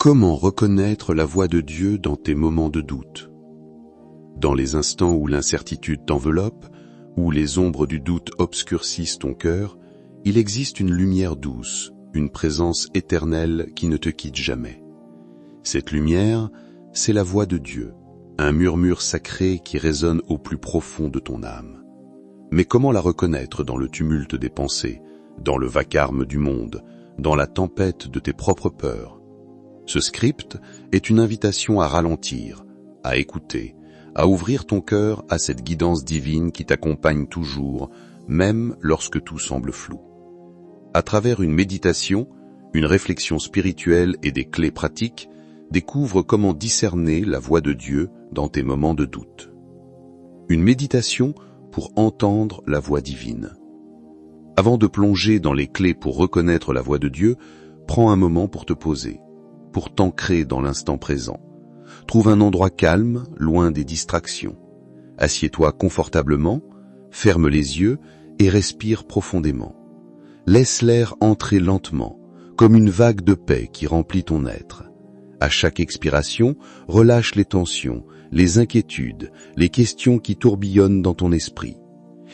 Comment reconnaître la voix de Dieu dans tes moments de doute? Dans les instants où l'incertitude t'enveloppe, où les ombres du doute obscurcissent ton cœur, il existe une lumière douce, une présence éternelle qui ne te quitte jamais. Cette lumière, c'est la voix de Dieu, un murmure sacré qui résonne au plus profond de ton âme. Mais comment la reconnaître dans le tumulte des pensées, dans le vacarme du monde, dans la tempête de tes propres peurs? Ce script est une invitation à ralentir, à écouter, à ouvrir ton cœur à cette guidance divine qui t'accompagne toujours, même lorsque tout semble flou. À travers une méditation, une réflexion spirituelle et des clés pratiques, découvre comment discerner la voix de Dieu dans tes moments de doute. Une méditation pour entendre la voix divine. Avant de plonger dans les clés pour reconnaître la voix de Dieu, prends un moment pour te poser, pour t'ancrer dans l'instant présent. Trouve un endroit calme, loin des distractions. Assieds-toi confortablement, ferme les yeux et respire profondément. Laisse l'air entrer lentement, comme une vague de paix qui remplit ton être. À chaque expiration, relâche les tensions, les inquiétudes, les questions qui tourbillonnent dans ton esprit.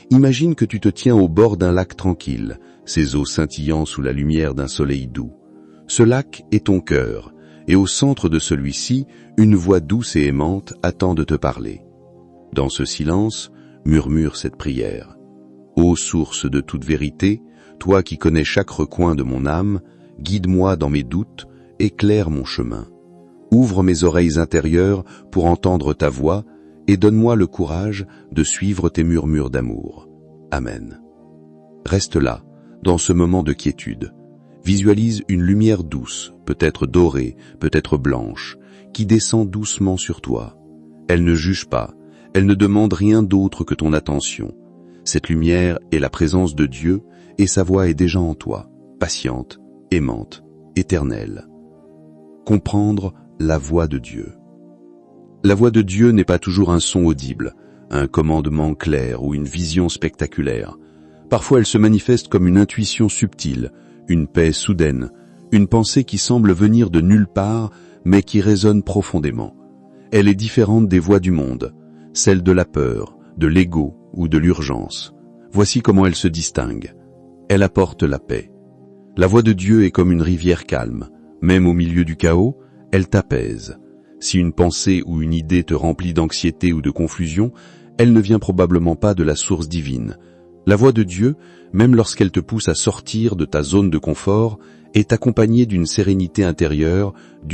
Imagine que tu te tiens au bord d'un lac tranquille, ses eaux scintillant sous la lumière d'un soleil doux. Ce lac est ton cœur, et au centre de celui-ci, une voix douce et aimante attend de te parler. Dans ce silence, murmure cette prière. Ô source de toute vérité, toi qui connais chaque recoin de mon âme, guide-moi dans mes doutes, éclaire mon chemin. Ouvre mes oreilles intérieures pour entendre ta voix et donne-moi le courage de suivre tes murmures d'amour. Amen. Reste là, dans ce moment de quiétude. Visualise une lumière douce, peut-être dorée, peut-être blanche, qui descend doucement sur toi. Elle ne juge pas, elle ne demande rien d'autre que ton attention. Cette lumière est la présence de Dieu et sa voix est déjà en toi, patiente, aimante, éternelle. Comprendre la voix de Dieu. La voix de Dieu n'est pas toujours un son audible, un commandement clair ou une vision spectaculaire. Parfois elle se manifeste comme une intuition subtile, une paix soudaine, une pensée qui semble venir de nulle part, mais qui résonne profondément. Elle est différente des voix du monde, celle de la peur, de l'ego ou de l'urgence. Voici comment elle se distingue. Elle apporte la paix. La voix de Dieu est comme une rivière calme. Même au milieu du chaos, elle t'apaise. Si une pensée ou une idée te remplit d'anxiété ou de confusion, elle ne vient probablement pas de la source divine. La voix de Dieu, même lorsqu'elle te pousse à sortir de ta zone de confort, est accompagnée d'une sérénité intérieure,